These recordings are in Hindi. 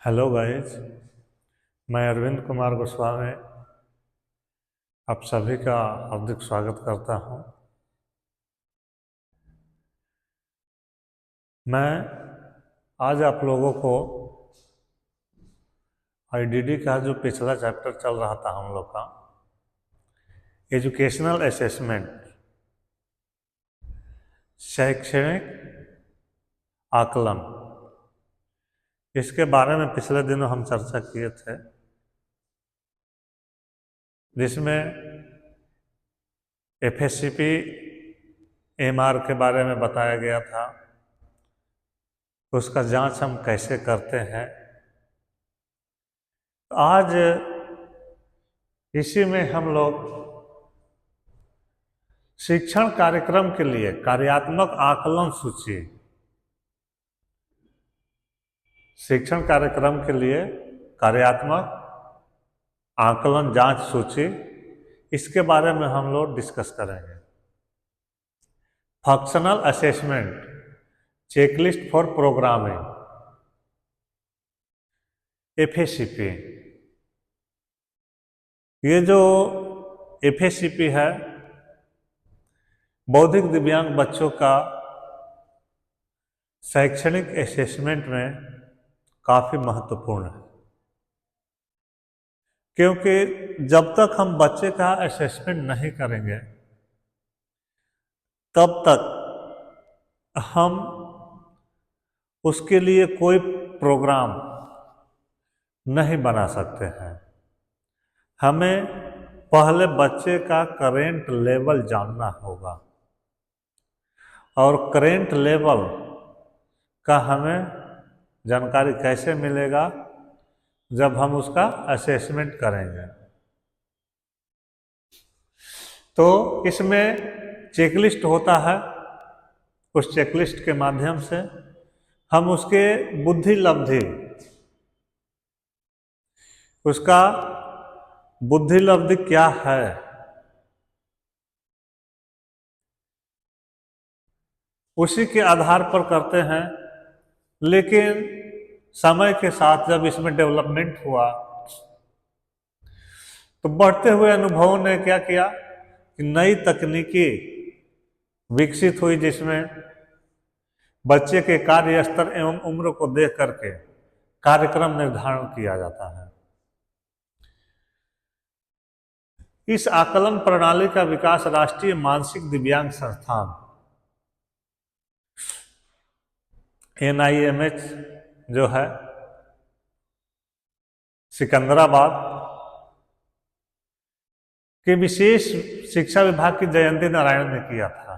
हेलो गाइस, मैं अरविंद कुमार गोस्वामी आप सभी का हार्दिक स्वागत करता हूं। मैं आज आप लोगों को आईडीडी का जो पिछला चैप्टर चल रहा था हम लोग का एजुकेशनल असेसमेंट, शैक्षणिक आकलन, इसके बारे में पिछले दिनों हम चर्चा किए थे, जिसमें एफएससीपी एमआर के बारे में बताया गया था। उसका जांच हम कैसे करते हैं। आज इसी में हम लोग शिक्षण कार्यक्रम के लिए कार्यात्मक आकलन सूची, शिक्षण कार्यक्रम के लिए कार्यात्मक आकलन जांच सूची, इसके बारे में हम लोग डिस्कस करेंगे। Functional assessment checklist for programming, FSCP. ये जो एफएससीपी है, बौद्धिक दिव्यांग बच्चों का शैक्षणिक असेसमेंट में काफ़ी महत्वपूर्ण है, क्योंकि जब तक हम बच्चे का असेसमेंट नहीं करेंगे तब तक हम उसके लिए कोई प्रोग्राम नहीं बना सकते हैं। हमें पहले बच्चे का करेंट लेवल जानना होगा, और करेंट लेवल का हमें जानकारी कैसे मिलेगा? जब हम उसका असेसमेंट करेंगे। तो इसमें चेकलिस्ट होता है। उस चेकलिस्ट के माध्यम से हम उसके बुद्धि लब्धि, उसका बुद्धि लब्धि क्या है, उसी के आधार पर करते हैं। लेकिन समय के साथ जब इसमें डेवलपमेंट हुआ तो बढ़ते हुए अनुभवों ने क्या किया कि नई तकनीकी विकसित हुई, जिसमें बच्चे के कार्य स्तर एवं उम्र को देख करके कार्यक्रम निर्धारण किया जाता है। इस आकलन प्रणाली का विकास राष्ट्रीय मानसिक दिव्यांग संस्थान NIMH जो है सिकंदराबाद के विशेष शिक्षा विभाग की जयंती नारायण ने किया था।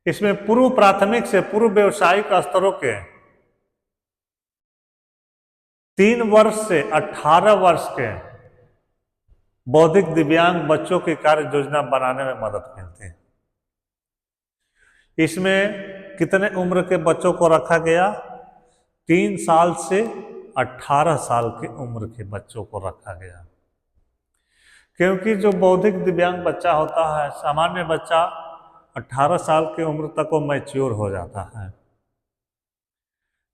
इसमें पूर्व प्राथमिक से पूर्व व्यावसायिक स्तरों के 3 वर्ष से 18 वर्ष के बौद्धिक दिव्यांग बच्चों की कार्य योजना बनाने में मदद मिलती है। इसमें कितने उम्र के बच्चों को रखा गया? 3 साल से 18 साल की उम्र के बच्चों को रखा गया, क्योंकि जो बौद्धिक दिव्यांग बच्चा होता है, सामान्य बच्चा 18 साल की उम्र तक वो मैच्योर हो जाता है,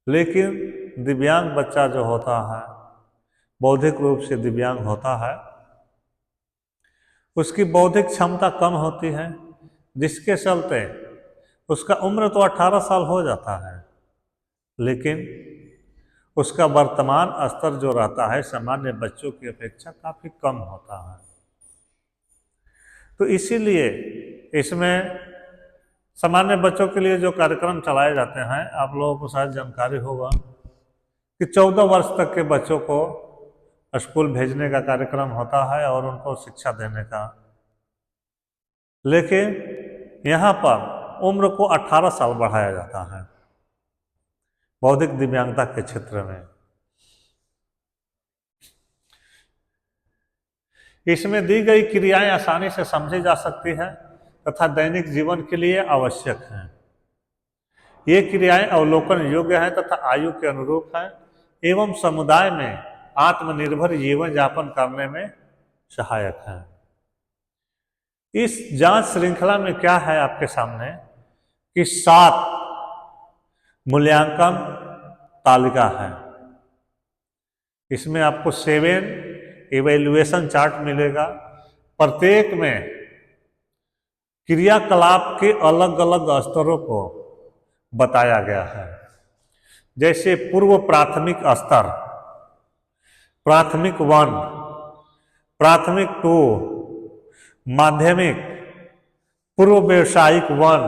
लेकिन दिव्यांग बच्चा जो होता है, बौद्धिक रूप से दिव्यांग होता है, उसकी बौद्धिक क्षमता कम होती है, जिसके चलते उसका उम्र तो 18 साल हो जाता है, लेकिन उसका वर्तमान स्तर जो रहता है सामान्य बच्चों की अपेक्षा काफ़ी कम होता है। तो इसीलिए इसमें सामान्य बच्चों के लिए जो कार्यक्रम चलाए जाते हैं, आप लोगों को शायद जानकारी होगा कि 14 वर्ष तक के बच्चों को स्कूल भेजने का कार्यक्रम होता है और उनको शिक्षा देने का, लेकिन यहाँ पर उम्र को 18 साल बढ़ाया जाता है बौद्धिक दिव्यांगता के क्षेत्र में। इसमें दी गई क्रियाएं आसानी से समझी जा सकती हैं तथा दैनिक जीवन के लिए आवश्यक हैं। ये क्रियाएं अवलोकन योग्य हैं तथा आयु के अनुरूप हैं एवं समुदाय में आत्मनिर्भर जीवन यापन करने में सहायक हैं। इस जांच श्रृंखला में क्या है आपके सामने कि 7 मूल्यांकन तालिका है। इसमें आपको 7 इवैल्यूएशन चार्ट मिलेगा। प्रत्येक में क्रियाकलाप के अलग अलग स्तरों को बताया गया है। जैसे पूर्व प्राथमिक स्तर, प्राथमिक 1, प्राथमिक 2, माध्यमिक, पूर्व व्यावसायिक 1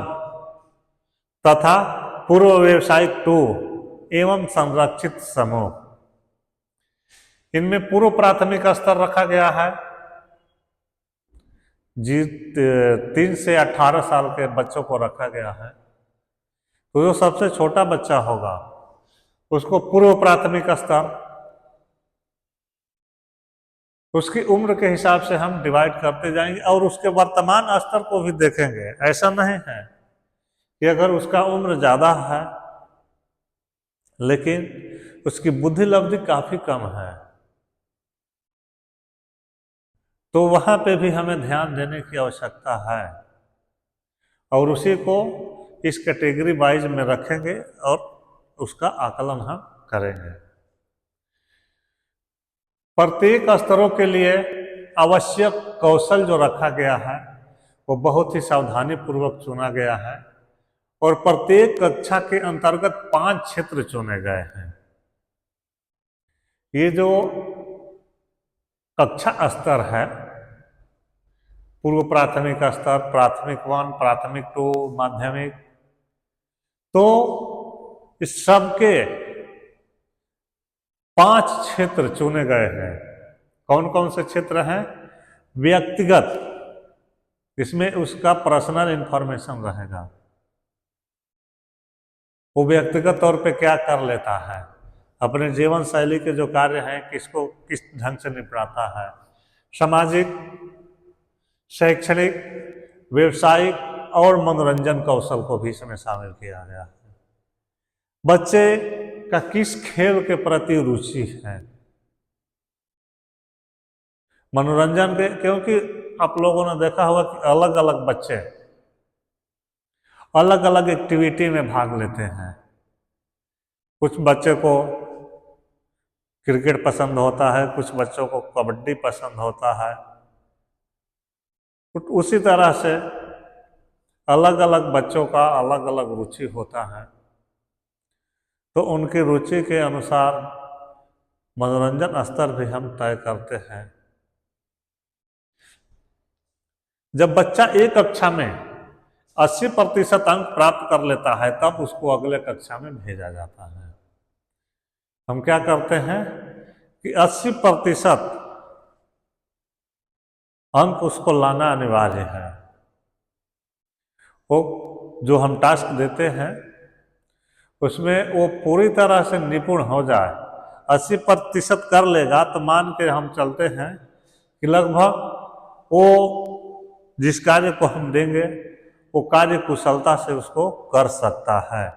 तथा पूर्व व्यावसायिक 2 एवं संरक्षित समूह। इनमें पूर्व प्राथमिक स्तर रखा गया है 3 से 18 साल के बच्चों को रखा गया है। तो जो सबसे छोटा बच्चा होगा उसको पूर्व प्राथमिक स्तर, उसकी उम्र के हिसाब से हम डिवाइड करते जाएंगे और उसके वर्तमान स्तर को भी देखेंगे। ऐसा नहीं है कि अगर उसका उम्र ज़्यादा है लेकिन उसकी बुद्धि लब्धि काफ़ी कम है तो वहाँ पे भी हमें ध्यान देने की आवश्यकता है और उसी को इस कैटेगरी वाइज में रखेंगे और उसका आकलन हम करेंगे। प्रत्येक स्तरों के लिए आवश्यक कौशल जो रखा गया है वो बहुत ही सावधानी पूर्वक चुना गया है और प्रत्येक कक्षा के अंतर्गत 5 क्षेत्र चुने गए हैं। ये जो कक्षा स्तर है, पूर्व प्राथमिक स्तर, प्राथमिक 1, प्राथमिक 2, माध्यमिक, तो इस सब के 5 क्षेत्र चुने गए हैं। कौन कौन से क्षेत्र हैं? व्यक्तिगत, इसमें उसका पर्सनल इंफॉर्मेशन रहेगा, वो व्यक्तिगत तौर पे क्या कर लेता है, अपने जीवन शैली के जो कार्य हैं किसको किस ढंग से निपटाता है। सामाजिक, शैक्षणिक, व्यवसायिक और मनोरंजन कौशल को भी इसमें शामिल किया गया है। बच्चे का किस खेल के प्रति रुचि है, मनोरंजन के, क्योंकि आप लोगों ने देखा होगा कि अलग अलग बच्चे अलग अलग एक्टिविटी में भाग लेते हैं। कुछ बच्चे को क्रिकेट पसंद होता है, कुछ बच्चों को कबड्डी पसंद होता है। उसी तरह से अलग अलग बच्चों का अलग अलग रुचि होता है तो उनकी रुचि के अनुसार मनोरंजन स्तर भी हम तय करते हैं। जब बच्चा एक कक्षा में 80% अंक प्राप्त कर लेता है तब उसको अगले कक्षा में भेजा जाता है। हम क्या करते हैं कि 80% अंक उसको लाना अनिवार्य है। वो जो हम टास्क देते हैं उसमें वो पूरी तरह से निपुण हो जाए, 80% कर लेगा तो मान के हम चलते हैं कि लगभग वो जिस कार्य को हम देंगे वो कार्य कुशलता से उसको कर सकता है।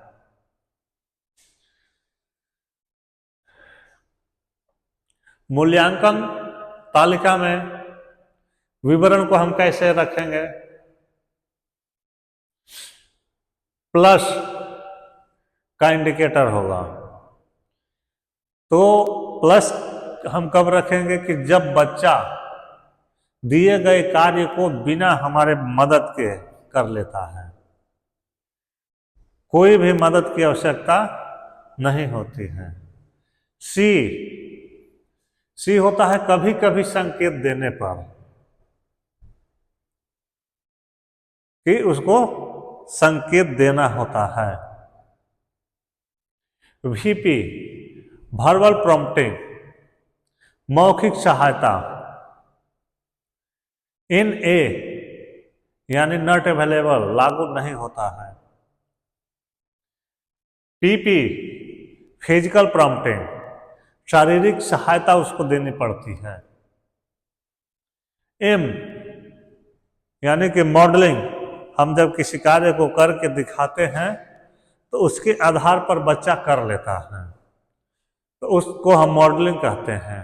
मूल्यांकन तालिका में विवरण को हम कैसे रखेंगे? प्लस का इंडिकेटर होगा। तो प्लस हम कब रखेंगे कि जब बच्चा दिए गए कार्य को बिना हमारे मदद के कर लेता है, कोई भी मदद की आवश्यकता नहीं होती है। सी होता है कभी कभी संकेत देने पर कि उसको संकेत देना होता है। VP वर्बल प्रॉम्प्टिंग, मौखिक सहायता। NA यानी नॉट अवेलेबल, लागू नहीं होता है। PP फिजिकल प्रॉम्प्टिंग, शारीरिक सहायता उसको देनी पड़ती है। M यानी कि मॉडलिंग, हम जब किसी कार्य को करके दिखाते हैं तो उसके आधार पर बच्चा कर लेता है तो उसको हम मॉडलिंग कहते हैं।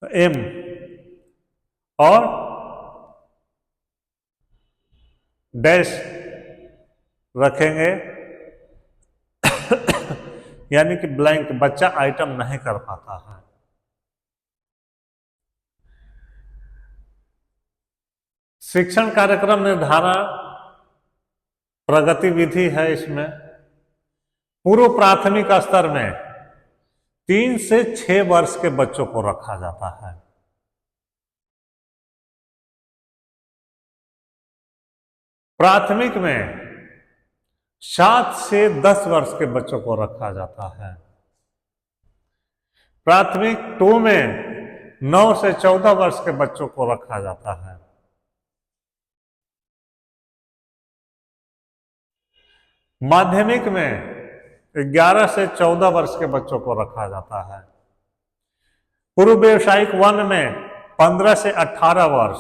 तो M और डैश रखेंगे यानी कि ब्लैंक, बच्चा आइटम नहीं कर पाता है। शिक्षण कार्यक्रम निर्धारण प्रगति विधि है। इसमें पूर्व प्राथमिक स्तर में 3 से 6 वर्ष के बच्चों को रखा जाता है। प्राथमिक में 7 से 10 वर्ष के बच्चों को रखा जाता है। प्राथमिक 2 में 9 से 14 वर्ष के बच्चों को रखा जाता है। माध्यमिक में 11 से 14 वर्ष के बच्चों को रखा जाता है। पूर्व व्यावसायिक 1 में 15 से 18 वर्ष,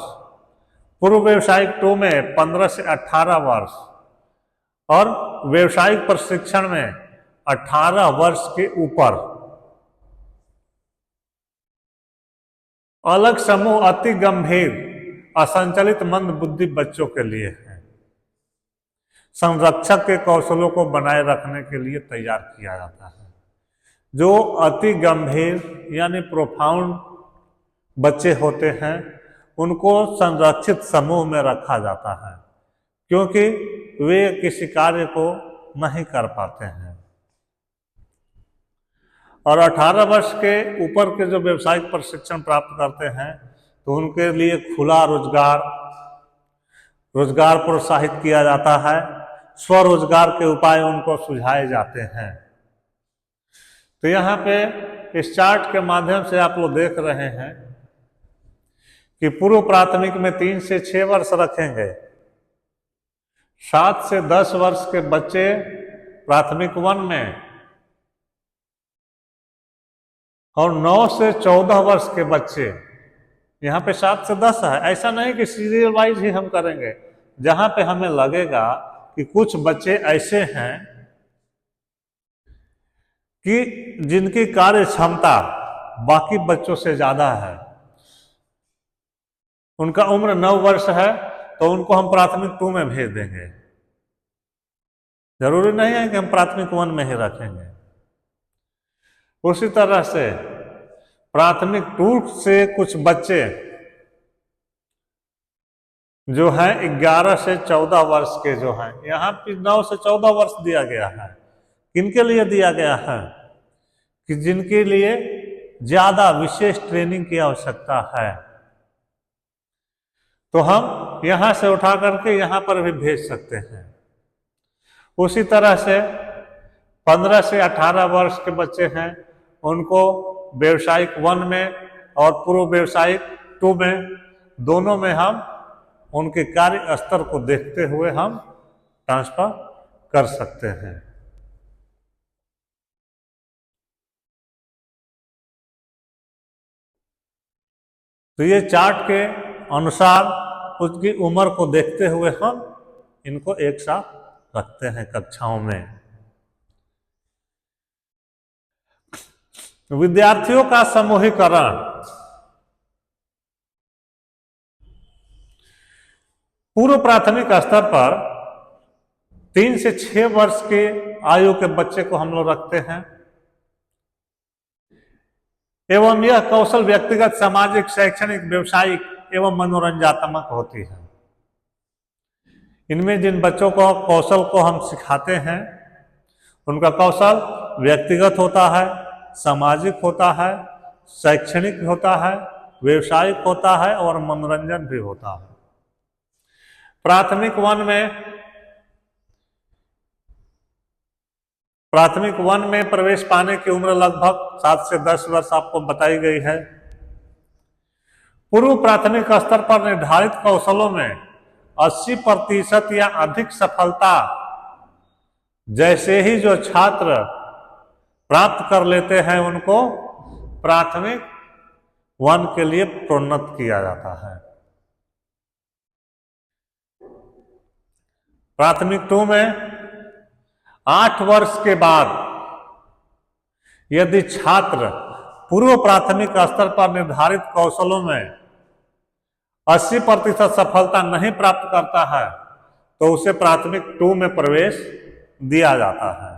पूर्व व्यावसायिक 2 में 15 से 18 वर्ष और व्यावसायिक प्रशिक्षण में 18 वर्ष के ऊपर। अलग समूह अति गंभीर असंचलित मंद बुद्धि बच्चों के लिए है। संरक्षक के कौशलों को बनाए रखने के लिए तैयार किया जाता है। जो अति गंभीर यानी प्रोफाउंड बच्चे होते हैं उनको संरक्षित समूह में रखा जाता है, क्योंकि वे किसी कार्य को नहीं कर पाते हैं। और 18 वर्ष के ऊपर के जो व्यावसायिक प्रशिक्षण प्राप्त करते हैं तो उनके लिए खुला रोजगार प्रोत्साहित किया जाता है। स्वरोजगार के उपाय उनको सुझाए जाते हैं। तो यहाँ पे इस चार्ट के माध्यम से आप लोग देख रहे हैं कि पूर्व प्राथमिक में 3 से 6 वर्ष रखेंगे। 7 से 10 वर्ष के बच्चे प्राथमिक 1 में और 9 से 14 वर्ष के बच्चे, यहाँ पे 7 से 10 है। ऐसा नहीं कि सीरियल वाइज ही हम करेंगे। जहां पे हमें लगेगा कि कुछ बच्चे ऐसे हैं कि जिनकी कार्य क्षमता बाकी बच्चों से ज्यादा है, उनका उम्र 9 वर्ष है, तो उनको हम प्राथमिक 2 में भेज देंगे। जरूरी नहीं है कि हम प्राथमिक 1 में ही रखेंगे। उसी तरह से प्राथमिक 2 से कुछ बच्चे जो हैं 11 से 14 वर्ष के जो हैं, यहाँ पे 9 से 14 वर्ष दिया गया है। किनके लिए दिया गया है? कि जिनके लिए ज्यादा विशेष ट्रेनिंग की आवश्यकता है। तो हम यहां से उठा करके यहां पर भी भेज सकते हैं। उसी तरह से 15 से 18 वर्ष के बच्चे हैं, उनको व्यावसायिक 1 में और पूर्व व्यावसायिक 2 में, दोनों में हम उनके कार्य स्तर को देखते हुए हम ट्रांसफर कर सकते हैं। तो ये चार्ट के अनुसार उसकी उम्र को देखते हुए हम इनको एक साथ रखते हैं कक्षाओं में। विद्यार्थियों का समूहीकरण। पूर्व प्राथमिक स्तर पर 3 से 6 वर्ष के आयु के बच्चे को हम लोग रखते हैं एवं यह कौशल व्यक्तिगत, सामाजिक, शैक्षणिक, व्यवसायिक एवं मनोरंजनात्मक होती है। इनमें जिन बच्चों को कौशल को हम सिखाते हैं उनका कौशल व्यक्तिगत होता है, सामाजिक होता है, शैक्षणिक होता है, व्यवसायिक होता है और मनोरंजन भी होता है। प्राथमिक 1 में प्रवेश पाने की उम्र लगभग 7 से 10 वर्ष आपको बताई गई है। पूर्व प्राथमिक स्तर पर निर्धारित कौशलों में 80% या अधिक सफलता जैसे ही जो छात्र प्राप्त कर लेते हैं उनको प्राथमिक 1 के लिए प्रोन्नत किया जाता है। प्राथमिक 2 में 8 वर्ष के बाद यदि छात्र पूर्व प्राथमिक स्तर पर निर्धारित कौशलों में 80% सफलता नहीं प्राप्त करता है तो उसे प्राथमिक 2 में प्रवेश दिया जाता है।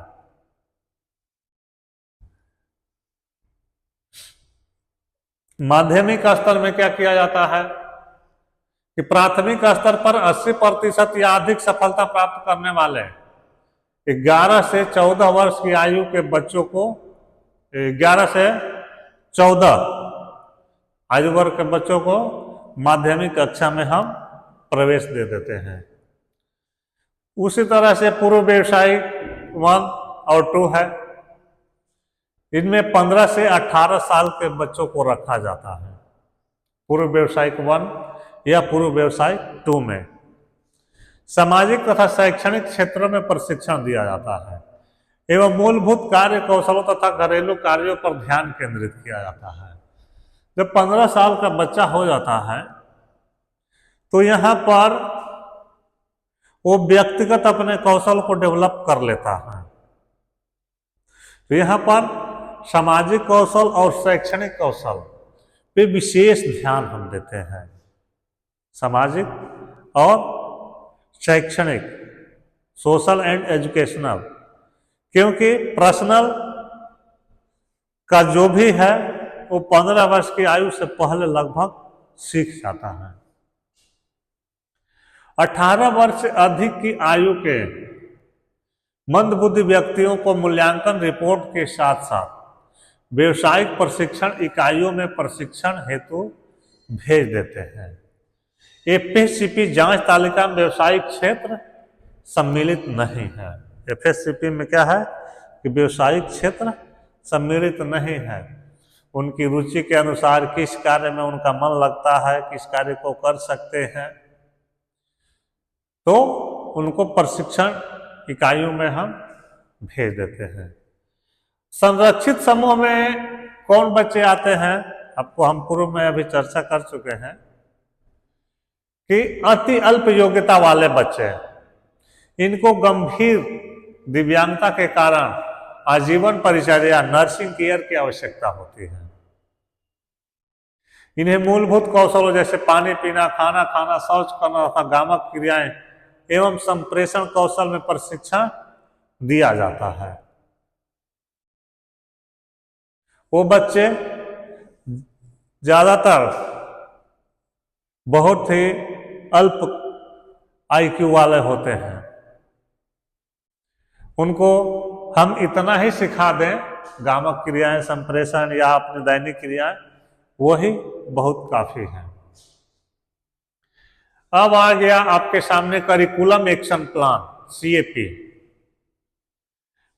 माध्यमिक स्तर में क्या किया जाता है कि प्राथमिक स्तर पर 80% या अधिक सफलता प्राप्त करने वाले 11 से 14 वर्ष की आयु के बच्चों को 11 से 14 आयु वर्ग के बच्चों को माध्यमिक कक्षा में हम प्रवेश दे देते हैं। उसी तरह से पूर्व व्यावसायिक 1 और 2 है। इनमें 15 से 18 साल के बच्चों को रखा जाता है पूर्व व्यावसायिक 1 या पूर्व व्यावसायिक 2 में। सामाजिक तथा शैक्षणिक क्षेत्रों में प्रशिक्षण दिया जाता है एवं मूलभूत कार्य कौशलों तथा घरेलू कार्यों पर ध्यान केंद्रित किया जाता है। जब 15 साल का बच्चा हो जाता है तो यहाँ पर वो व्यक्तिगत अपने कौशल को डेवलप कर लेता है। तो यहाँ पर सामाजिक कौशल और शैक्षणिक कौशल पे विशेष ध्यान हम देते हैं। सामाजिक और शैक्षणिक, सोशल एंड एजुकेशनल, क्योंकि पर्सनल का जो भी है वो 15 वर्ष की आयु से पहले लगभग सीख जाता है। 18 वर्ष से अधिक की आयु के मंदबुद्धि व्यक्तियों को मूल्यांकन रिपोर्ट के साथ साथ व्यवसायिक प्रशिक्षण इकाइयों में प्रशिक्षण हेतु भेज देते हैं। एफएससीपी जांच तालिका में व्यवसायिक क्षेत्र सम्मिलित नहीं है। एफएससीपी में क्या है कि व्यवसायिक क्षेत्र सम्मिलित नहीं है। उनकी रुचि के अनुसार किस कार्य में उनका मन लगता है, किस कार्य को कर सकते हैं, तो उनको प्रशिक्षण इकाइयों में हम भेज देते हैं। संरक्षित समूह में कौन बच्चे आते हैं, आपको हम पूर्व में अभी चर्चा कर चुके हैं कि अति अल्प योग्यता वाले बच्चे, इनको गंभीर दिव्यांगता के कारण आजीवन परिचर्या नर्सिंग केयर की आवश्यकता होती है। इन्हें मूलभूत कौशलों जैसे पानी पीना, खाना खाना, शौच करना तथा गामक क्रियाएं एवं संप्रेषण कौशल में प्रशिक्षण दिया जाता है। वो बच्चे ज्यादातर बहुत ही अल्प आईक्यू वाले होते हैं। उनको हम इतना ही सिखा दें, गामक क्रियाएं, संप्रेषण या अपनी दैनिक क्रियाएं, वही बहुत काफी है। अब आ गया आपके सामने करिकुलम एक्शन प्लान, सीएपी,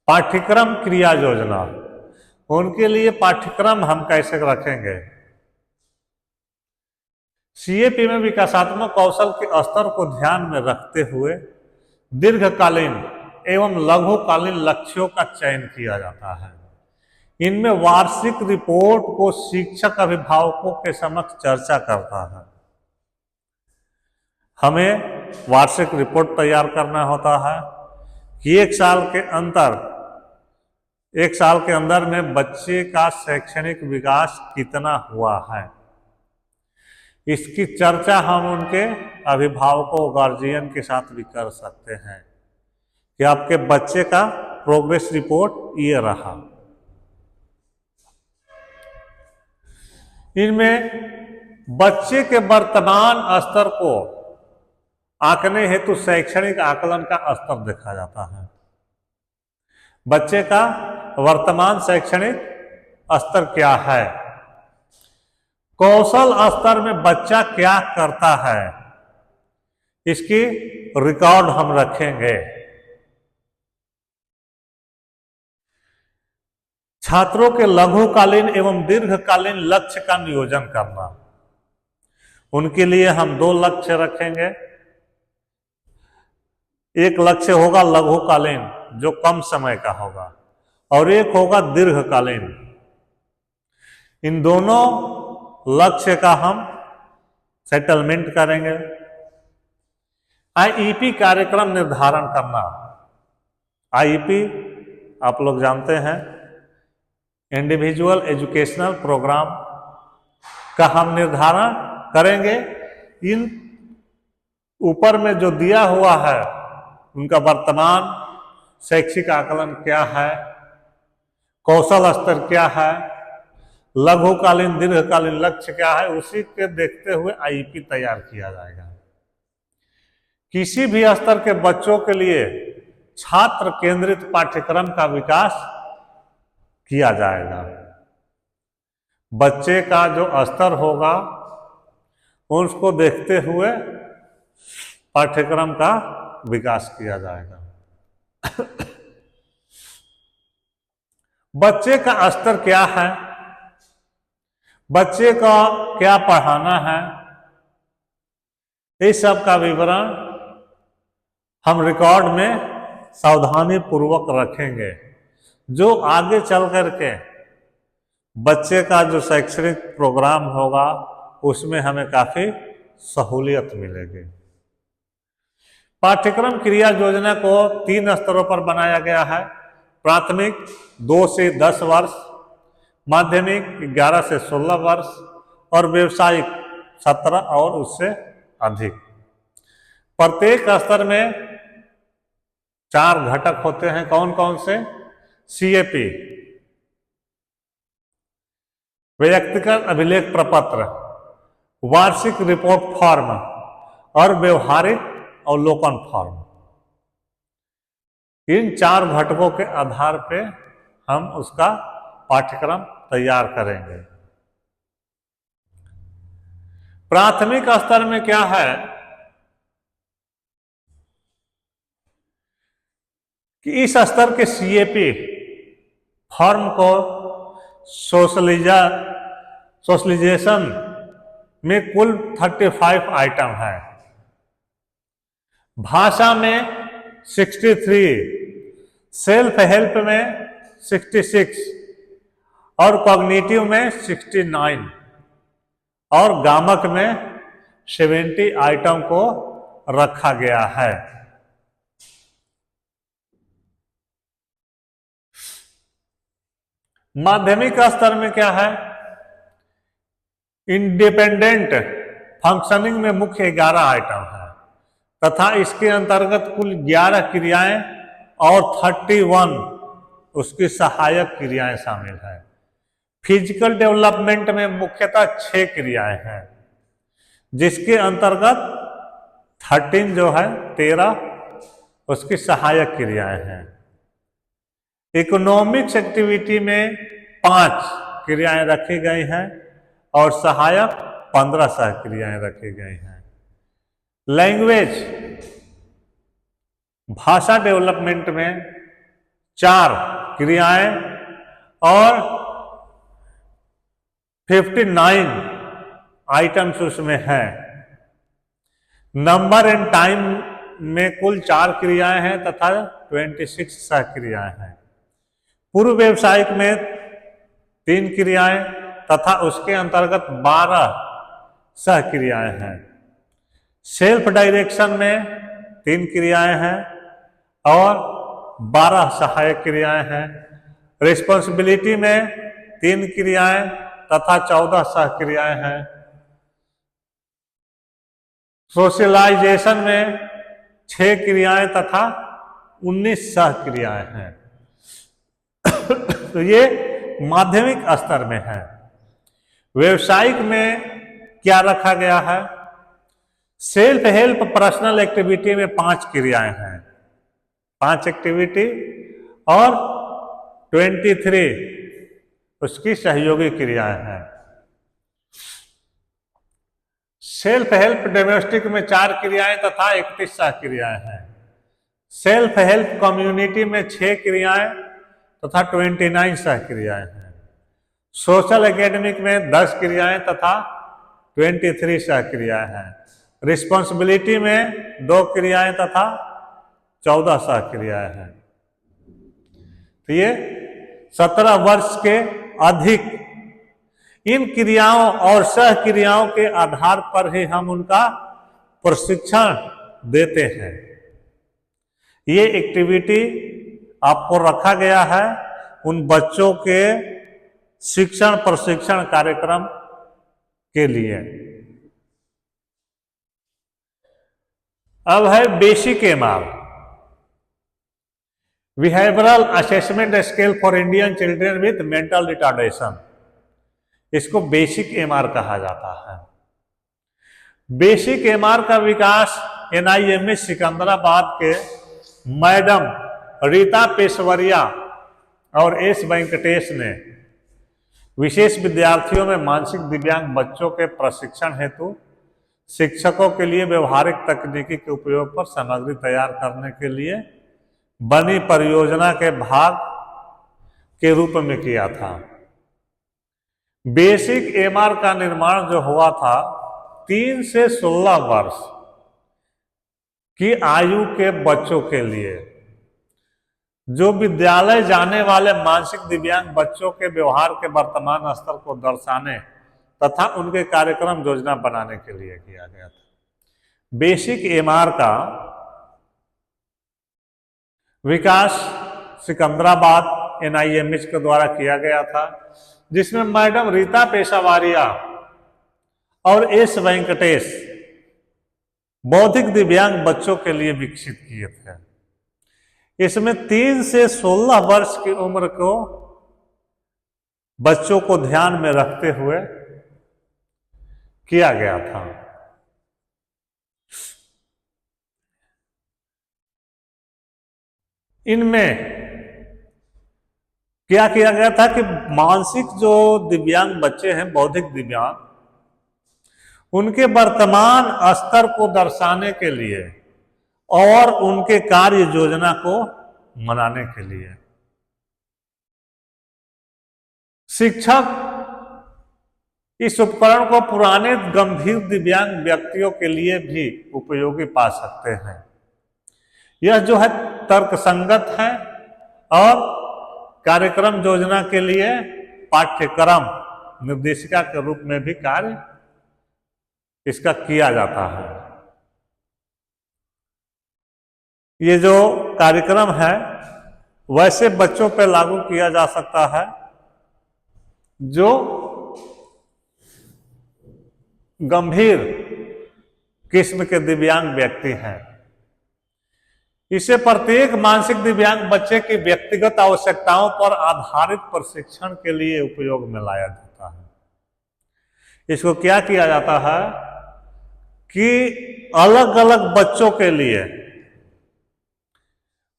पाठ्यक्रम क्रिया योजना। उनके लिए पाठ्यक्रम हम कैसे रखेंगे। सीएपी में विकासात्मक कौशल के स्तर को ध्यान में रखते हुए दीर्घकालीन एवं लघुकालीन लक्ष्यों का चयन किया जाता है। इनमें वार्षिक रिपोर्ट को शिक्षक अभिभावकों के समक्ष चर्चा करता है। हमें वार्षिक रिपोर्ट तैयार करना होता है कि एक साल के अंदर में बच्चे का शैक्षणिक विकास कितना हुआ है। इसकी चर्चा हम उनके अभिभावकों, गार्जियन के साथ भी कर सकते हैं कि आपके बच्चे का प्रोग्रेस रिपोर्ट ये रहा। इनमें बच्चे के वर्तमान स्तर को आंकने हेतु शैक्षणिक आकलन का स्तर देखा जाता है। बच्चे का वर्तमान शैक्षणिक स्तर क्या है, कौशल स्तर में बच्चा क्या करता है, इसकी रिकॉर्ड हम रखेंगे। छात्रों के लघुकालीन एवं दीर्घकालीन लक्ष्य का नियोजन करना। उनके लिए हम 2 लक्ष्य रखेंगे। एक लक्ष्य होगा लघुकालीन, जो कम समय का होगा, और एक होगा दीर्घकालीन। इन दोनों लक्ष्य का हम सेटलमेंट करेंगे। आईईपी कार्यक्रम निर्धारण करना। आईईपी आप लोग जानते हैं, इंडिविजुअल एजुकेशनल प्रोग्राम का हम निर्धारण करेंगे। इन ऊपर में जो दिया हुआ है उनका वर्तमान शैक्षिक आकलन क्या है, कौशल स्तर क्या है, लघुकालीन दीर्घकालीन लक्ष्य क्या है, उसी के देखते हुए आईईपी तैयार किया जाएगा। किसी भी स्तर के बच्चों के लिए छात्र केंद्रित पाठ्यक्रम का विकास किया जाएगा। बच्चे का जो स्तर होगा उसको देखते हुए पाठ्यक्रम का विकास किया जाएगा। बच्चे का स्तर क्या है, बच्चे का क्या पढ़ाना है, इस सब का विवरण हम रिकॉर्ड में सावधानी पूर्वक रखेंगे, जो आगे चल करके बच्चे का जो शैक्षणिक प्रोग्राम होगा उसमें हमें काफी सहूलियत मिलेगी। पाठ्यक्रम क्रिया योजना को 3 स्तरों पर बनाया गया है। प्राथमिक 2 से 10 वर्ष, माध्यमिक 11 से 16 वर्ष और व्यावसायिक 17 और उससे अधिक। प्रत्येक स्तर में 4 घटक होते हैं। कौन कौन से? सीएपी, व्यक्तिगत अभिलेख प्रपत्र, वार्षिक रिपोर्ट फॉर्म और व्यवहारिक अवलोकन फॉर्म। इन 4 घटकों के आधार पे हम उसका पाठ्यक्रम तैयार करेंगे। प्राथमिक स्तर में क्या है कि इस स्तर के सीएपी फॉर्म को सोशलाइजेशन में कुल 35 आइटम है। भाषा में 63, सेल्फ हेल्प में 66 और कॉग्निटिव में 69 और गामक में 70 आइटम को रखा गया है। माध्यमिक स्तर में क्या है? इंडिपेंडेंट फंक्शनिंग में मुख्य 11 आइटम है तथा इसके अंतर्गत कुल 11 क्रियाएं और 31 उसकी सहायक क्रियाएं शामिल है। फिजिकल डेवलपमेंट में मुख्यतः 6 क्रियाएं हैं, जिसके अंतर्गत 13 उसकी सहायक क्रियाएं हैं। इकोनॉमिक्स एक्टिविटी में 5 क्रियाएं रखी गई हैं और सहायक 15 सहक्रियाएं रखी गई हैं। लैंग्वेज भाषा डेवलपमेंट में 4 क्रियाएं और 59 आइटम्स उसमें हैं। नंबर एंड टाइम में कुल 4 क्रियाएं हैं तथा 26 सहक्रियाएं हैं। पूर्व व्यावसायिक में 3 क्रियाएं तथा उसके अंतर्गत 12 सहक्रियाएं हैं। सेल्फ डायरेक्शन में 3 क्रियाएं हैं और 12 सहायक क्रियाएं हैं। रिस्पॉन्सिबिलिटी में 3 क्रियाएं तथा 14 सहक्रियाएं हैं। सोशलाइजेशन में 6 क्रियाएं तथा 19 सहक्रियाएं हैं। तो ये माध्यमिक स्तर में है। व्यावसायिक में क्या रखा गया है? सेल्फ हेल्प पर्सनल एक्टिविटी में 5 क्रियाएं हैं, 5 एक्टिविटी और 23 उसकी सहयोगी क्रियाएं हैं। सेल्फ हेल्प डोमेस्टिक में 4 क्रियाएं तथा 31 सहक्रियाएं हैं। सेल्फ हेल्प कम्युनिटी में 6 क्रियाएं तथा 29 सहक्रियाएं हैं। सोशल एकेडमिक में 10 क्रियाएं तथा 23 सहक्रियाएं हैं। रिस्पॉन्सिबिलिटी में 2 क्रियाएं तथा 14 सहक्रियाएं हैं। तो ये 17 वर्ष के अधिक इन क्रियाओं और सहक्रियाओं के आधार पर ही हम उनका प्रशिक्षण देते हैं। ये एक्टिविटी आपको रखा गया है उन बच्चों के शिक्षण प्रशिक्षण कार्यक्रम के लिए। अब है basic MR, behavioural assessment scale for Indian children with mental retardation. इसको बेसिक एमआर कहा जाता है। बेसिक एमआर का विकास एनआईएमएस सिकंदराबाद के मैडम रीता पेशवरिया और एस वेंकटेश ने विशेष विद्यार्थियों में मानसिक दिव्यांग बच्चों के प्रशिक्षण हेतु शिक्षकों के लिए व्यवहारिक तकनीकी के उपयोग पर सामग्री तैयार करने के लिए बनी परियोजना के भाग के रूप में किया था। बेसिक एमआर का निर्माण जो हुआ था 3 से 16 वर्ष की आयु के बच्चों के लिए, जो विद्यालय जाने वाले मानसिक दिव्यांग बच्चों के व्यवहार के वर्तमान स्तर को दर्शाने तथा उनके कार्यक्रम योजना बनाने के लिए किया गया था। बेसिक एमआर का विकास सिकंदराबाद एनआईएमएच के द्वारा किया गया था, जिसमें मैडम रीता पेशावारिया और एस वेंकटेश बौद्धिक दिव्यांग बच्चों के लिए विकसित किए थे। इसमें 3 से 16 वर्ष की उम्र को बच्चों को ध्यान में रखते हुए किया गया था। इनमें क्या किया गया था कि मानसिक जो दिव्यांग बच्चे हैं, बौद्धिक दिव्यांग, उनके वर्तमान स्तर को दर्शाने के लिए और उनके कार्य योजना को मनाने के लिए शिक्षक इस उपकरण को पुराने गंभीर दिव्यांग व्यक्तियों के लिए भी उपयोगी पा सकते हैं। यह जो है तर्कसंगत है और कार्यक्रम योजना के लिए पाठ्यक्रम निर्देशिका के रूप में भी कार्य इसका किया जाता है। ये जो कार्यक्रम है वैसे बच्चों पर लागू किया जा सकता है जो गंभीर किस्म के दिव्यांग व्यक्ति हैं। इसे प्रत्येक मानसिक दिव्यांग बच्चे की व्यक्तिगत आवश्यकताओं पर आधारित प्रशिक्षण के लिए उपयोग में लाया जाता है। इसको क्या किया जाता है कि अलग अलग बच्चों के लिए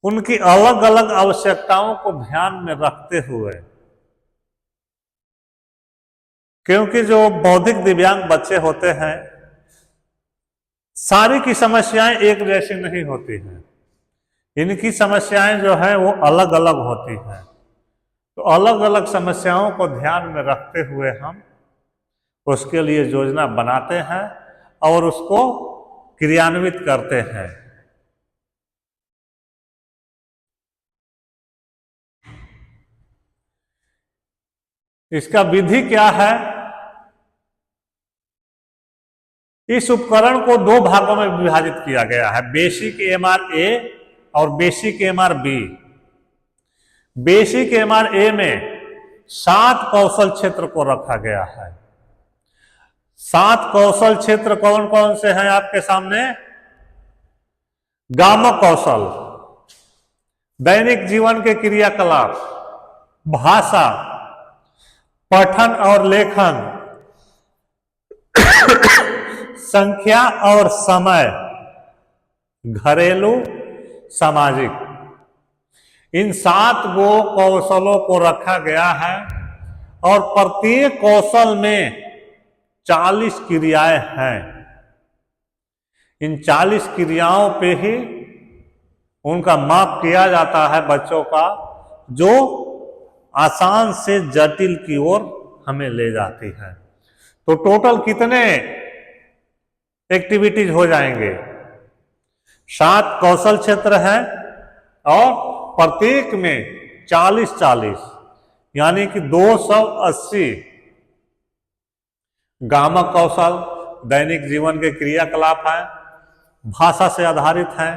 उनकी अलग अलग आवश्यकताओं को ध्यान में रखते हुए, क्योंकि जो बौद्धिक दिव्यांग बच्चे होते हैं सारी की समस्याएं एक जैसी नहीं होती हैं, इनकी समस्याएं जो है वो अलग अलग होती हैं। तो अलग अलग समस्याओं को ध्यान में रखते हुए हम उसके लिए योजना बनाते हैं और उसको क्रियान्वित करते हैं। इसका विधि क्या है? इस उपकरण को 2 भागों में विभाजित किया गया है, बेसिक एमआर ए और basic MR B. Basic MR A में 7 कौशल क्षेत्र को रखा गया है। 7 कौशल क्षेत्र कौन कौन से हैं आपके सामने? गामक कौशल, दैनिक जीवन के क्रियाकलाप, भाषा, पठन और लेखन, संख्या और समय, घरेलू, सामाजिक। इन 7 गो कौशलों को रखा गया है और प्रत्येक कौशल में 40 क्रियाएं हैं। इन 40 क्रियाओं पे ही उनका माप किया जाता है बच्चों का, जो आसान से जटिल की ओर हमें ले जाती है। तो टोटल कितने एक्टिविटीज हो जाएंगे? 7 कौशल क्षेत्र हैं और प्रत्येक में 40-40 यानी कि 280 गामक कौशल, दैनिक जीवन के क्रियाकलाप हैं, भाषा से आधारित हैं,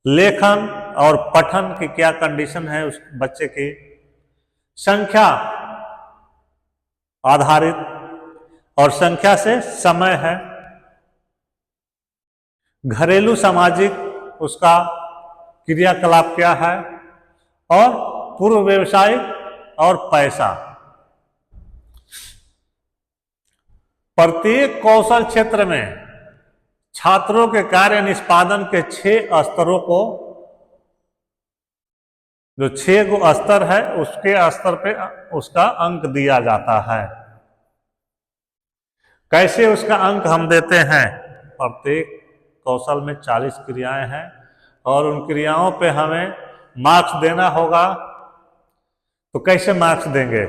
लेखन और पठन की क्या कंडीशन है उस बच्चे की, संख्या आधारित और संख्या से समय है, घरेलू सामाजिक उसका क्रियाकलाप क्या है, और पूर्व व्यवसायिक और पैसा। प्रत्येक कौशल क्षेत्र में छात्रों के कार्य निष्पादन के 6 स्तरों को, जो 6 गो स्तर है, उसके स्तर पे उसका अंक दिया जाता है। कैसे उसका अंक हम देते हैं? प्रत्येक कौशल में 40 क्रियाएं हैं और उन क्रियाओं पे हमें मार्क्स देना होगा। तो कैसे मार्क्स देंगे?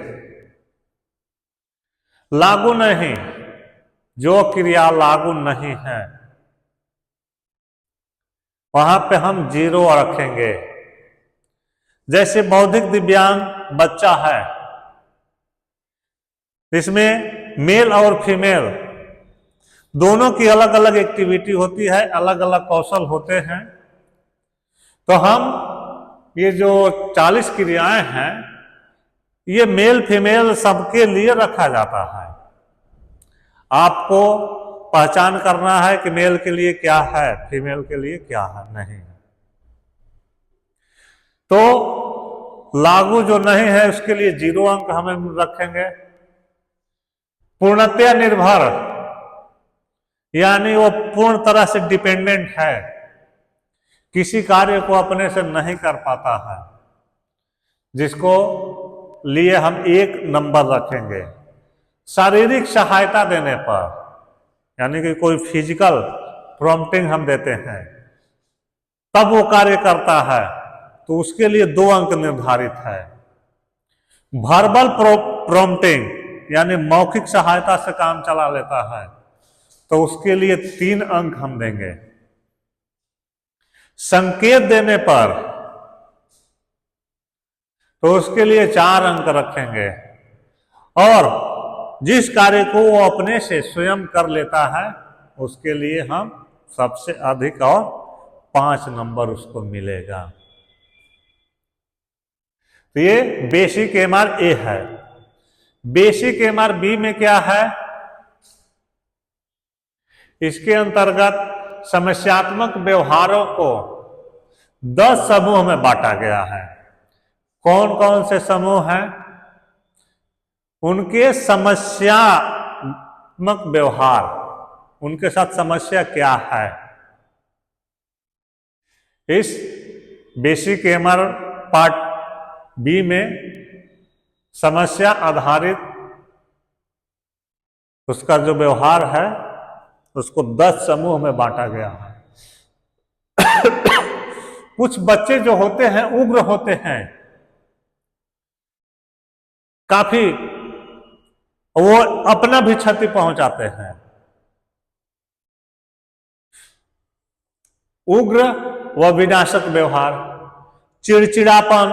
लागू नहीं, जो क्रिया लागू नहीं है वहां पे हम 0 रखेंगे। जैसे बौद्धिक दिव्यांग बच्चा है, इसमें मेल और फीमेल दोनों की अलग अलग एक्टिविटी होती है, अलग अलग कौशल होते हैं। तो हम ये जो 40 क्रियाएं हैं, ये मेल फीमेल सबके लिए रखा जाता है। आपको पहचान करना है कि मेल के लिए क्या है, फीमेल के लिए क्या है, नहीं। तो लागू जो नहीं है उसके लिए 0 अंक हमें रखेंगे। पूर्णतया निर्भर, यानी वो पूर्ण तरह से डिपेंडेंट है, किसी कार्य को अपने से नहीं कर पाता है, जिसको लिए हम 1 नंबर रखेंगे। शारीरिक सहायता देने पर, यानी कि कोई फिजिकल प्रॉम्प्टिंग हम देते हैं तब वो कार्य करता है, तो उसके लिए 2 अंक निर्धारित है। वर्बल प्रॉम्प्टिंग, यानी मौखिक सहायता से काम चला लेता है, तो उसके लिए 3 अंक हम देंगे। संकेत देने पर तो उसके लिए 4 अंक रखेंगे। और जिस कार्य को वो अपने से स्वयं कर लेता है उसके लिए हम सबसे अधिक और 5 नंबर उसको मिलेगा। तो ये बेसिक MRA है। बेसिक MRB में क्या है? इसके अंतर्गत समस्यात्मक व्यवहारों को 10 समूह में बांटा गया है। कौन कौन से समूह हैं? उनके समस्यात्मक व्यवहार, उनके साथ समस्या क्या है। इस बेसिक MR पार्ट बी में समस्या आधारित उसका जो व्यवहार है उसको 10 समूह में बांटा गया है। कुछ बच्चे जो होते हैं उग्र होते हैं, काफी वो अपना भी क्षति पहुंचाते हैं। उग्र व विनाशक व्यवहार, चिड़चिड़ापन,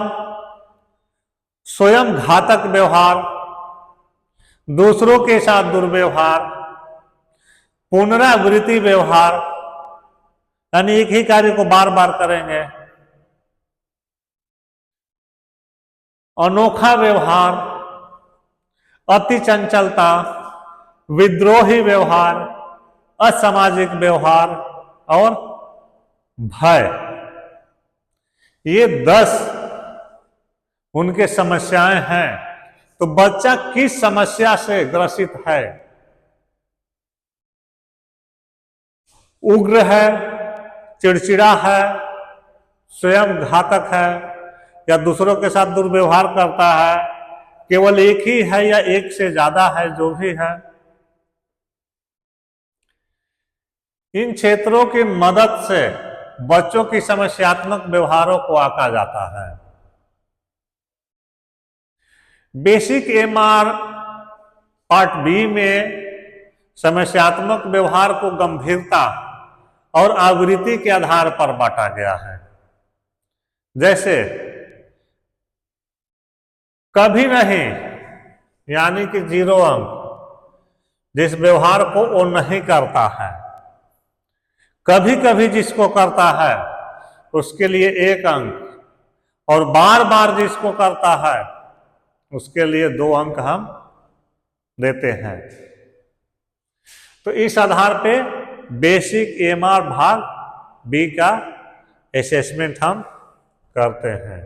स्वयं घातक व्यवहार, दूसरों के साथ दुर्व्यवहार, पुनरावृत्ति व्यवहार, यानी एक ही कार्य को बार बार करेंगे, अनोखा व्यवहार, अति चंचलता, विद्रोही व्यवहार, असामाजिक व्यवहार और भय। ये 10 उनके समस्याएं हैं। तो बच्चा किस समस्या से ग्रसित है? उग्र है, चिड़चिड़ा है, स्वयं घातक है, या दूसरों के साथ दुर्व्यवहार करता है, केवल एक ही है या एक से ज्यादा है, जो भी है। इन क्षेत्रों की मदद से बच्चों की समस्यात्मक व्यवहारों को आंका जाता है। बेसिक MR पार्ट बी में समस्यात्मक व्यवहार को गंभीरता और आवृत्ति के आधार पर बांटा गया है। जैसे कभी नहीं, यानी कि 0 अंक, जिस व्यवहार को वो नहीं करता है। कभी कभी जिसको करता है उसके लिए 1 अंक, और बार बार जिसको करता है उसके लिए 2 अंक हम देते हैं। तो इस आधार पे बेसिक MR भाग बी का असेसमेंट हम करते हैं।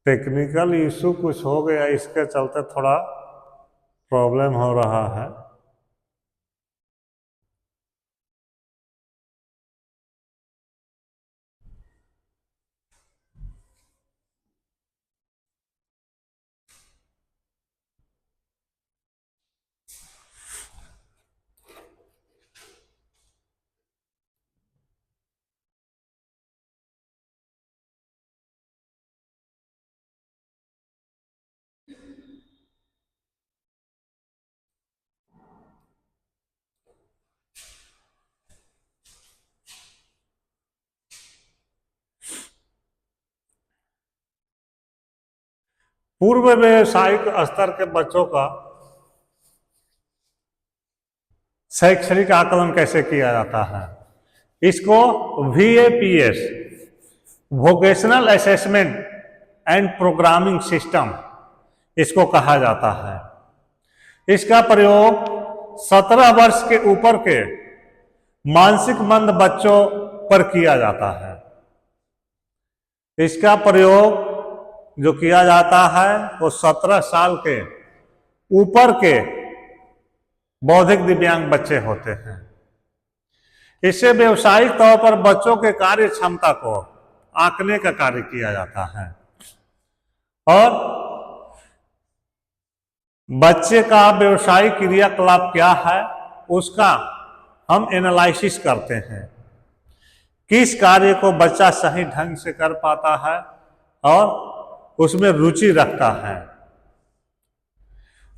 टेक्निकल इशू कुछ हो गया, इसके चलते थोड़ा प्रॉब्लम हो रहा है। पूर्व व्यावसायिक स्तर के बच्चों का शैक्षणिक आकलन कैसे किया जाता है? इसको VAPS, vocational assessment and programming system, इसको कहा जाता है। इसका प्रयोग 17 वर्ष के ऊपर के मानसिक मंद बच्चों पर किया जाता है। इसका प्रयोग जो किया जाता है वो 17 साल के ऊपर के बौद्धिक दिव्यांग बच्चे होते हैं। इससे व्यवसायिक तौर पर बच्चों के कार्य क्षमता को आंकने का कार्य किया जाता है और बच्चे का व्यवसायिक क्रियाकलाप क्या है उसका हम एनालिसिस करते हैं। किस कार्य को बच्चा सही ढंग से कर पाता है और उसमें रुचि रखता है।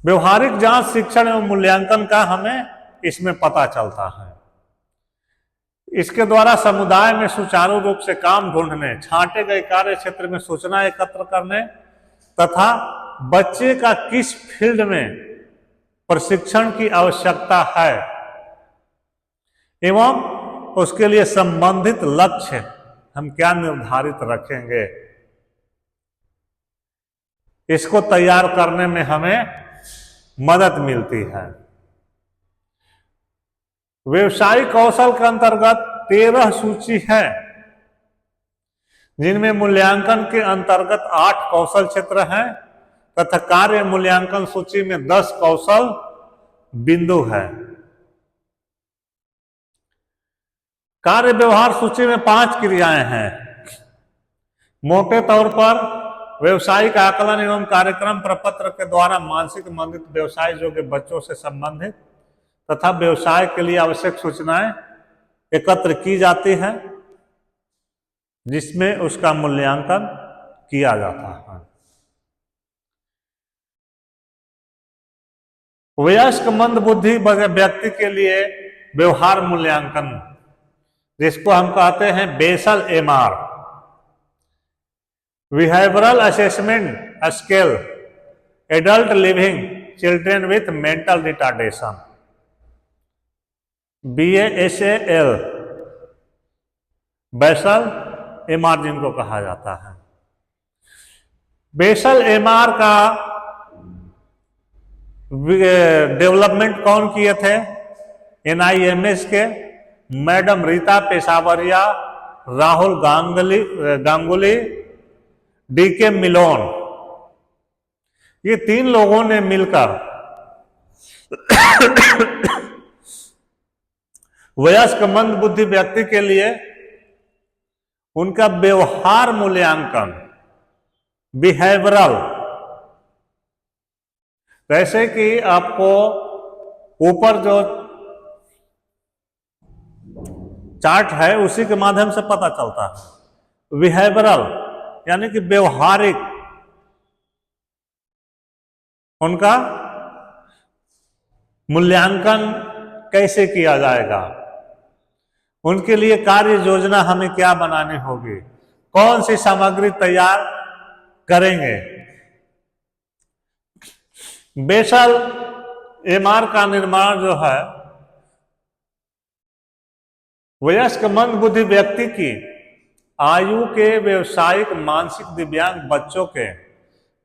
व्यवहारिक जांच, शिक्षण एवं मूल्यांकन का हमें इसमें पता चलता है। इसके द्वारा समुदाय में सुचारू रूप से काम ढूंढने, छांटे गए कार्य क्षेत्र में सूचना एकत्र करने तथा बच्चे का किस फील्ड में प्रशिक्षण की आवश्यकता है एवं उसके लिए संबंधित लक्ष्य हम क्या निर्धारित रखेंगे, इसको तैयार करने में हमें मदद मिलती है। व्यवसायिक कौशल के अंतर्गत 13 सूची है, जिनमें मूल्यांकन के अंतर्गत 8 कौशल क्षेत्र हैं तथा कार्य मूल्यांकन सूची में 10 कौशल बिंदु है। कार्य व्यवहार सूची में 5 क्रियाएं हैं। मोटे तौर पर व्यवसायिक आकलन एवं कार्यक्रम प्रपत्र के द्वारा मानसिक मंदित व्यवसाय योग्य बच्चों से संबंधित तथा व्यवसाय के लिए आवश्यक सूचनाएं एकत्र की जाती है, जिसमें उसका मूल्यांकन किया जाता है। वयस्क मंद बुद्धि व्यक्ति के लिए व्यवहार मूल्यांकन, जिसको हम कहते हैं basal MR, behavioural assessment scale, adult living children with mental retardation, BASAL, basal MR जिनको कहा जाता है। बेसल MR का डेवलपमेंट कौन किए थे? NIMH के मैडम रीता पेशावरिया, राहुल गांगुली, DK मिलोन, ये 3 लोगों ने मिलकर वयस्क मंद बुद्धि व्यक्ति के लिए उनका व्यवहार मूल्यांकन, बिहेवियरल, जैसे कि आपको ऊपर जो चार्ट है उसी के माध्यम से पता चलता है। बिहेवियरल यानी कि व्यवहारिक, उनका मूल्यांकन कैसे किया जाएगा, उनके लिए कार्य योजना हमें क्या बनानी होगी, कौन सी सामग्री तैयार करेंगे। बेसल MR का निर्माण जो है वयस्क मंद बुद्धि व्यक्ति की आयु के व्यवसायिक मानसिक दिव्यांग बच्चों के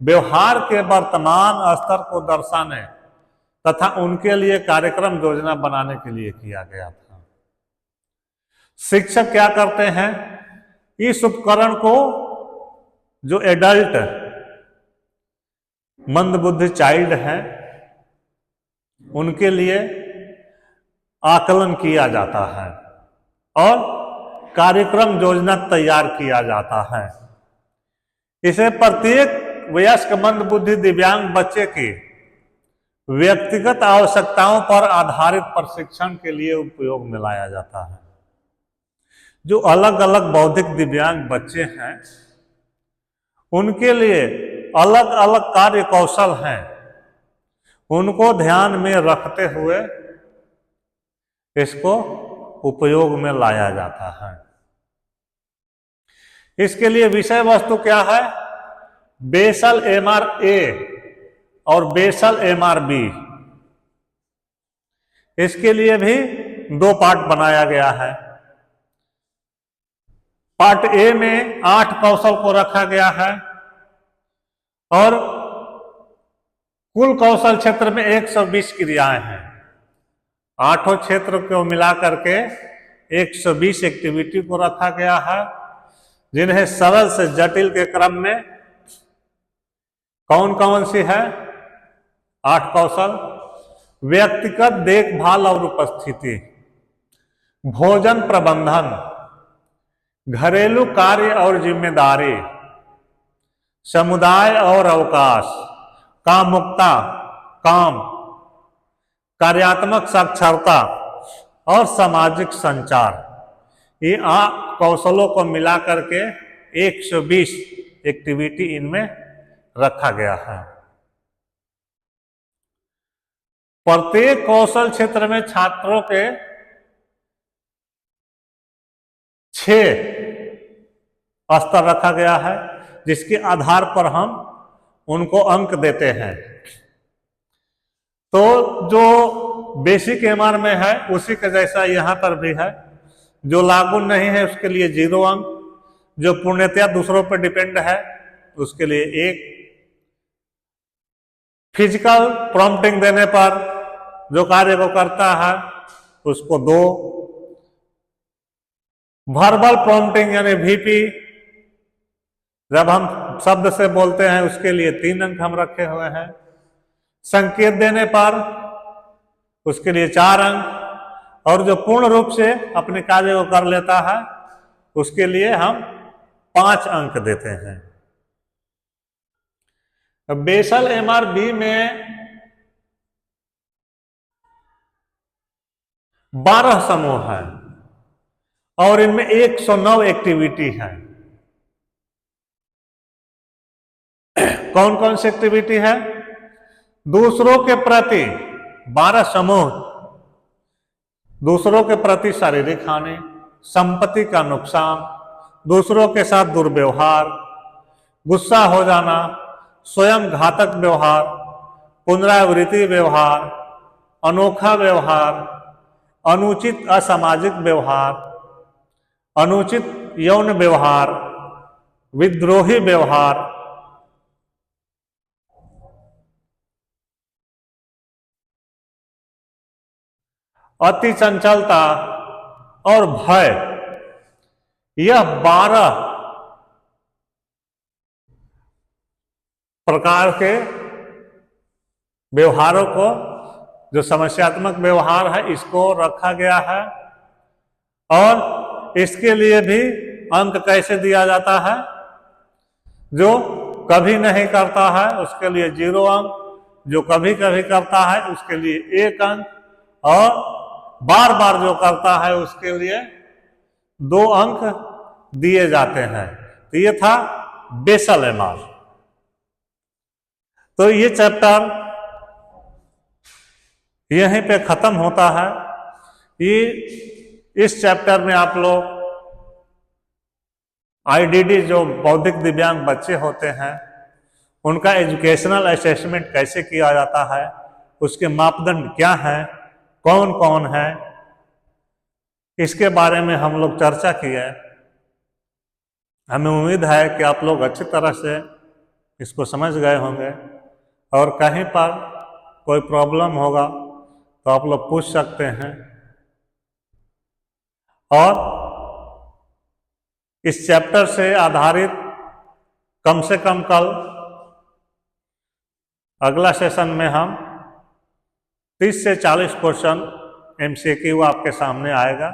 व्यवहार के वर्तमान स्तर को दर्शाने तथा उनके लिए कार्यक्रम योजना बनाने के लिए किया गया था। शिक्षक क्या करते हैं? इस उपकरण को जो एडल्ट मंदबुद्धि चाइल्ड हैं उनके लिए आकलन किया जाता है और कार्यक्रम योजना तैयार किया जाता है। इसे प्रत्येक वयस्क मंदबुद्धि दिव्यांग बच्चे की व्यक्तिगत आवश्यकताओं पर आधारित प्रशिक्षण के लिए उपयोग में लाया जाता है। जो अलग अलग बौद्धिक दिव्यांग बच्चे हैं उनके लिए अलग अलग कार्य कौशल हैं, उनको ध्यान में रखते हुए इसको उपयोग में लाया जाता है। इसके लिए विषय वस्तु क्या है? बेसल MRA और बेसल MRB। इसके लिए भी 2 पार्ट बनाया गया है। पार्ट ए में 8 कौशल को रखा गया है और कुल कौशल क्षेत्र में 120 क्रियाएं हैं। 8 क्षेत्र को मिलाकर के 120 एक्टिविटी को रखा गया है, जिन्हें सरल से जटिल के क्रम में कौन कौन सी है? 8 कौशल। व्यक्तिगत देखभाल और उपस्थिति, भोजन प्रबंधन, घरेलू कार्य और जिम्मेदारी, समुदाय और अवकाश, कामुकता, काम, कार्यात्मक साक्षरता और सामाजिक संचार। ये 8 कौशलों को मिला करके 120 एक्टिविटी इनमें रखा गया है। प्रत्येक कौशल क्षेत्र में छात्रों के 6 स्तर रखा गया है, जिसके आधार पर हम उनको अंक देते हैं। तो जो बेसिक MR में है उसी के जैसा यहाँ पर भी है। जो लागू नहीं है उसके लिए 0 अंक, जो पूर्णतया दूसरों पर डिपेंड है उसके लिए 1। फिजिकल प्रॉम्प्टिंग देने पर जो कार्य को करता है उसको 2। वर्बल प्रॉम्प्टिंग यानी VP जब हम शब्द से बोलते हैं उसके लिए 3 अंक हम रखे हुए हैं। संकेत देने पर उसके लिए 4 अंक, और जो पूर्ण रूप से अपने कार्य को कर लेता है उसके लिए हम 5 अंक देते हैं। बेसल MRB में 12 समूह हैं और इनमें 109 एक्टिविटी है। कौन कौन सी एक्टिविटी है? दूसरों के प्रति 12 समूह, दूसरों के प्रति शारीरिक हानि, संपत्ति का नुकसान, दूसरों के साथ दुर्व्यवहार, गुस्सा हो जाना, स्वयं घातक व्यवहार, पुनरावृत्ति व्यवहार, अनोखा व्यवहार, अनुचित असामाजिक व्यवहार, अनुचित यौन व्यवहार, विद्रोही व्यवहार, अति चंचलता और भय। यह 12 प्रकार के व्यवहारों को, जो समस्यात्मक व्यवहार है, इसको रखा गया है। और इसके लिए भी अंक कैसे दिया जाता है? जो कभी नहीं करता है उसके लिए 0 अंक, जो कभी कभी करता है उसके लिए 1 अंक, और बार बार जो करता है उसके लिए 2 अंक दिए जाते हैं। तो ये था बेसल MR। तो ये चैप्टर यहीं पे खत्म होता है। ये इस चैप्टर में आप लोग IDD जो बौद्धिक दिव्यांग बच्चे होते हैं उनका एजुकेशनल असेसमेंट कैसे किया जाता है, उसके मापदंड क्या हैं, कौन कौन है, इसके बारे में हम लोग चर्चा की है। हमें उम्मीद है कि आप लोग अच्छी तरह से इसको समझ गए होंगे, और कहीं पर कोई प्रॉब्लम होगा तो आप लोग पूछ सकते हैं। और इस चैप्टर से आधारित कम से कम कल अगला सेशन में हम 30 से 40 क्वेश्चन MCQ आपके सामने आएगा,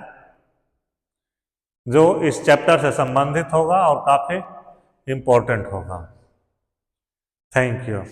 जो इस चैप्टर से संबंधित होगा और काफ़ी इम्पोर्टेंट होगा। Thank you.